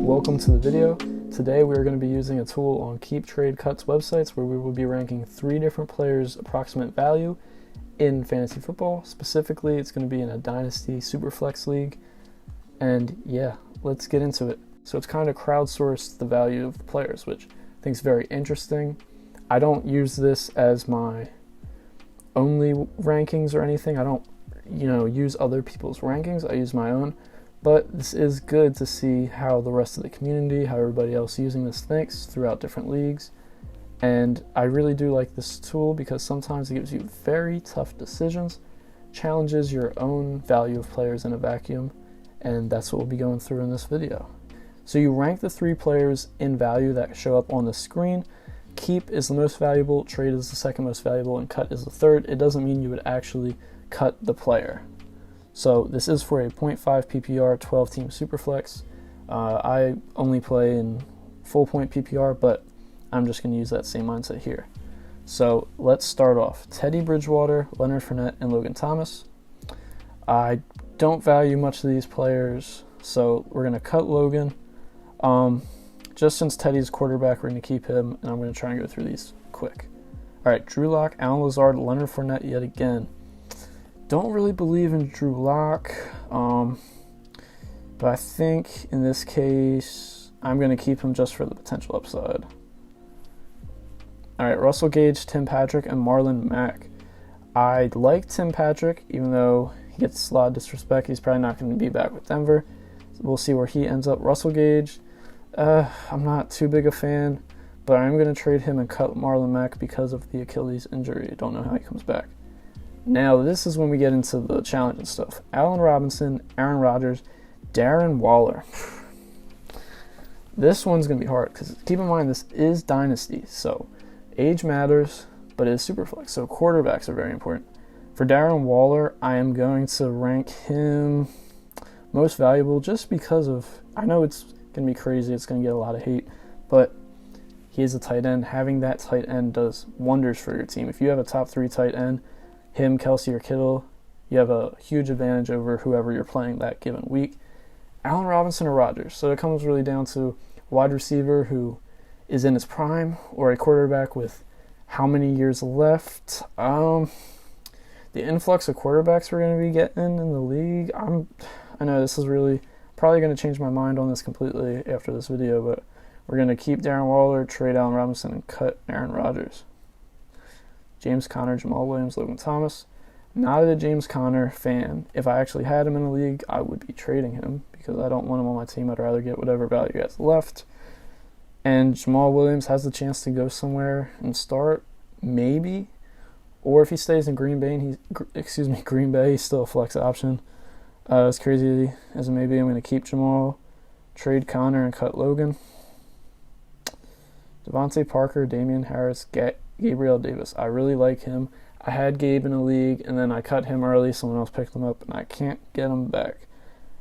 welcome to the video. Today we are going to be using a tool on Keep Trade Cuts websites where we will be ranking 3 different players' approximate value in fantasy football. Specifically, it's going to be in a Dynasty Superflex League. And yeah, let's get into it. So it's kind of crowdsourced the value of the players, which I think is very interesting. I don't use this as my only rankings or anything. I don't, use other people's rankings. I use my own. But this is good to see how the rest of the community, how everybody else using this thinks throughout different leagues. And I really do like this tool because sometimes it gives you very tough decisions, challenges your own value of players in a vacuum, and that's what we'll be going through in this video. So you rank the 3 players in value that show up on the screen. Keep is the most valuable, trade is the second most valuable, and cut is the third. It doesn't mean you would actually cut the player. So this is for a 0.5 PPR 12-team Superflex. I only play in full point PPR, but I'm just going to use that same mindset here. So let's start off. Teddy Bridgewater, Leonard Fournette, and Logan Thomas. I don't value much of these players, so we're going to cut Logan. Just since Teddy's quarterback, we're going to keep him, and I'm going to try and go through these quick. All right, Drew Lock, Alan Lazard, Leonard Fournette yet again. Don't really believe in Drew Lock, but I think in this case, I'm going to keep him just for the potential upside. All right, Russell Gage, Tim Patrick, and Marlon Mack. I like Tim Patrick, even though he gets a lot of disrespect. He's probably not going to be back with Denver. So we'll see where he ends up. Russell Gage, I'm not too big a fan, but I'm going to trade him and cut Marlon Mack because of the Achilles injury. I don't know how he comes back. Now, this is when we get into the challenge and stuff. Allen Robinson, Aaron Rodgers, Darren Waller. This one's going to be hard because keep in mind this is Dynasty, so age matters, but it is Superflex, so quarterbacks are very important. For Darren Waller, I am going to rank him most valuable just because of, I know it's going to be crazy, it's going to get a lot of hate, but he is a tight end. Having that tight end does wonders for your team. If you have a top 3 tight end, him, Kelsey, or Kittle, you have a huge advantage over whoever you're playing that given week. Allen Robinson or Rodgers. So it comes really down to a wide receiver who is in his prime or a quarterback with how many years left. The influx of quarterbacks we're going to be getting in the league, I know this is really probably going to change my mind on this completely after this video, but we're going to keep Darren Waller, trade Allen Robinson, and cut Aaron Rodgers. James Conner, Jamal Williams, Logan Thomas. Not a James Conner fan. If I actually had him in the league, I would be trading him because I don't want him on my team. I'd rather get whatever value he has left. And Jamal Williams has the chance to go somewhere and start, maybe. Or if he stays in Green Bay, he's still a flex option. As crazy as it may be, I'm going to keep Jamal, trade Conner, and cut Logan. Devontae Parker, Damian Harris, Gabriel Davis. I really like him. I had Gabe in a league, and then I cut him early. Someone else picked him up, and I can't get him back.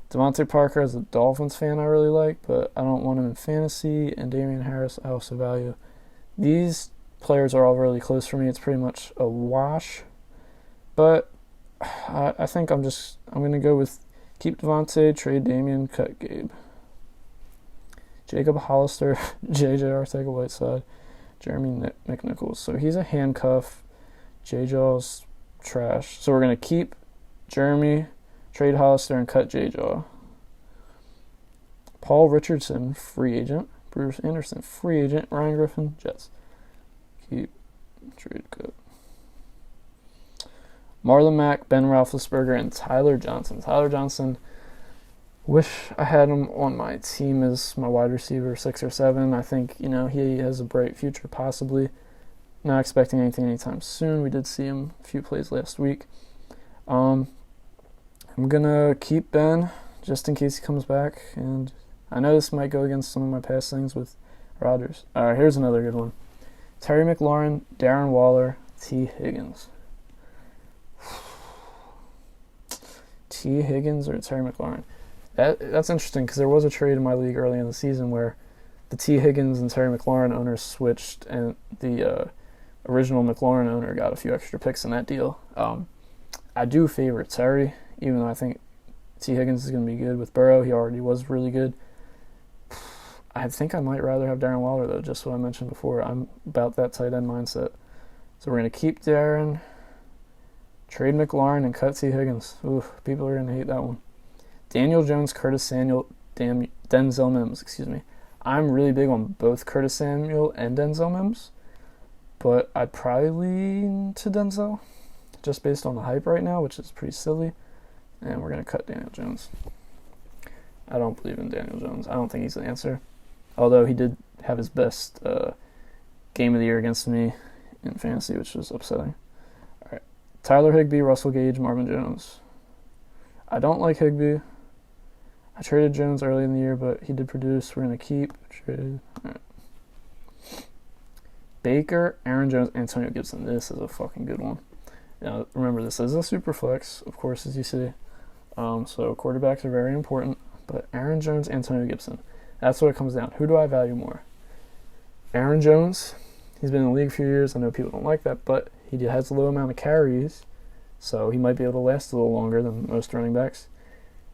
Devontae Parker, as a Dolphins fan, I really like, but I don't want him in fantasy. And Damian Harris, I also value. These players are all really close for me. It's pretty much a wash. But I think I'm going to go with keep Devontae, trade Damian, cut Gabe. Jacob Hollister, J.J. Arcega-Whiteside, Jeremy McNichols. So he's a handcuff. J-Jaw's trash. So we're going to keep Jeremy, trade Hollister, and cut J-Jaw. Paul Richardson, free agent. Bruce Anderson, free agent. Ryan Griffin, Jets. Keep, trade, cut. Marlon Mack, Ben Roethlisberger, and Tyler Johnson. Tyler Johnson, wish I had him on my team as my wide receiver 6 or 7. I think, he has a bright future possibly. Not expecting anything anytime soon. We did see him a few plays last week. I'm going to keep Ben just in case he comes back. And I know this might go against some of my past things with Rodgers. All right, here's another good one. Terry McLaurin, Darren Waller, T. Higgins. T. Higgins or Terry McLaurin? That's interesting because there was a trade in my league early in the season where the T. Higgins and Terry McLaurin owners switched, and the original McLaurin owner got a few extra picks in that deal. I do favor Terry, even though I think T. Higgins is going to be good with Burrow. He already was really good. I think I might rather have Darren Waller, though, just what I mentioned before. I'm about that tight end mindset. So we're going to keep Darren, trade McLaurin, and cut T. Higgins. Oof, people are going to hate that one. Daniel Jones, Curtis Samuel, Denzel Mims, I'm really big on both Curtis Samuel and Denzel Mims, but I'd probably lean to Denzel, just based on the hype right now, which is pretty silly. And we're going to cut Daniel Jones. I don't believe in Daniel Jones. I don't think he's the answer. Although he did have his best game of the year against me in fantasy, which was upsetting. All right, Tyler Higbee, Russell Gage, Marvin Jones. I don't like Higbee. I traded Jones early in the year, but he did produce. We're going to keep. Trade. All right. Baker, Aaron Jones, Antonio Gibson. This is a fucking good one. Now, remember, this is a super flex, of course, as you see. So quarterbacks are very important. But Aaron Jones, Antonio Gibson. That's what it comes down. Who do I value more? Aaron Jones. He's been in the league a few years. I know people don't like that, but he has a low amount of carries, so he might be able to last a little longer than most running backs.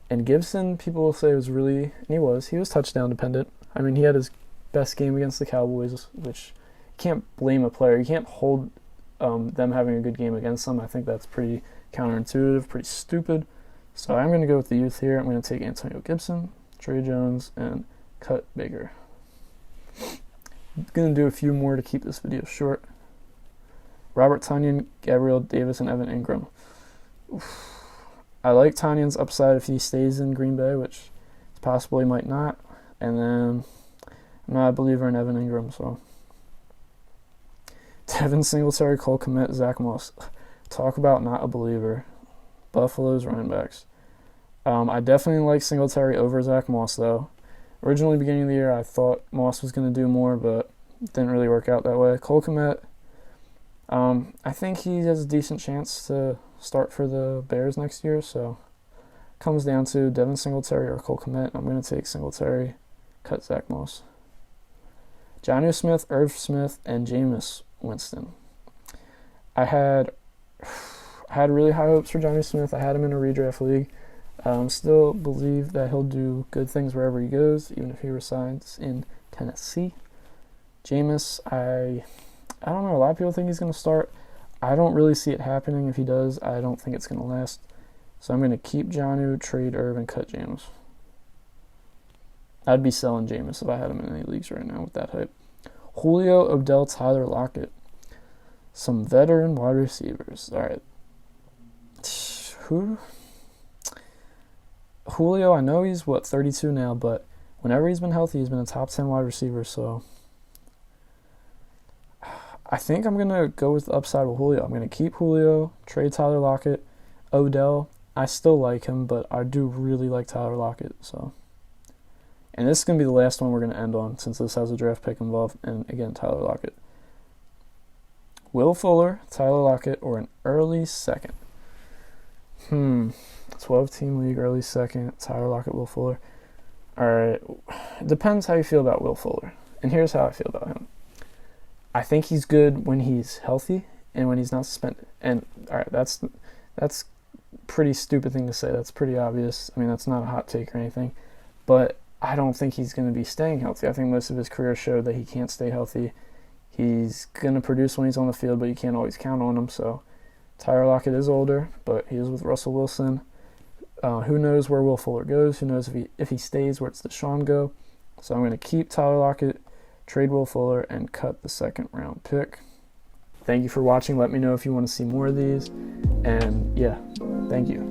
And Gibson, people will say, was really, and he was touchdown dependent. I mean, he had his best game against the Cowboys, which you can't blame a player. You can't hold them having a good game against them. I think that's pretty counterintuitive, pretty stupid. So I'm going to go with the youth here. I'm going to take Antonio Gibson, Trey Jones, and cut Baker. I'm going to do a few more to keep this video short. Robert Tonyan, Gabriel Davis, and Evan Ingram. Oof. I like Tanyan's upside if he stays in Green Bay, which it's possible he might not. And then I'm not a believer in Evan Ingram, so. Devin Singletary, Cole Kmet, Zach Moss. Talk about not a believer. Buffalo's running backs. I definitely like Singletary over Zach Moss, though. Originally, beginning of the year, I thought Moss was going to do more, but it didn't really work out that way. Cole Kmet, I think he has a decent chance to start for the Bears next year, so it comes down to Devin Singletary or Cole Kmet. I'm going to take Singletary, cut Zach Moss. Jonnu Smith, Irv Smith, and Jameis Winston. I had really high hopes for Jonnu Smith. I had him in a redraft league. Still believe that he'll do good things wherever he goes, even if he resides in Tennessee. Jameis, I don't know. A lot of people think he's going to start. I don't really see it happening. If he does, I don't think it's going to last. So I'm going to keep Jonnu, trade Irv, and cut Jameis. I'd be selling Jameis if I had him in any leagues right now with that hype. Julio, Odell, Tyler Lockett. Some veteran wide receivers. All right. Who? Julio, I know he's, 32 now, but whenever he's been healthy, he's been a top 10 wide receiver, so I think I'm going to go with the upside with Julio. I'm going to keep Julio, trade Tyler Lockett. Odell, I still like him, but I do really like Tyler Lockett, so. And this is going to be the last one we're going to end on, since this has a draft pick involved, and again, Tyler Lockett. Will Fuller, Tyler Lockett, or an early second? 12-team league, early second, Tyler Lockett, Will Fuller. All right, it depends how you feel about Will Fuller. And here's how I feel about him. I think he's good when he's healthy and when he's not suspended. And, all right, that's pretty stupid thing to say. That's pretty obvious. I mean, that's not a hot take or anything. But I don't think he's going to be staying healthy. I think most of his career showed that he can't stay healthy. He's going to produce when he's on the field, but you can't always count on him. So Tyler Lockett is older, but he is with Russell Wilson. Who knows where Will Fuller goes? Who knows if he stays, where it's Deshaun go? So I'm going to keep Tyler Lockett, trade Will Fuller, and cut the second-round pick. Thank you for watching. Let me know if you want to see more of these. And, yeah, thank you.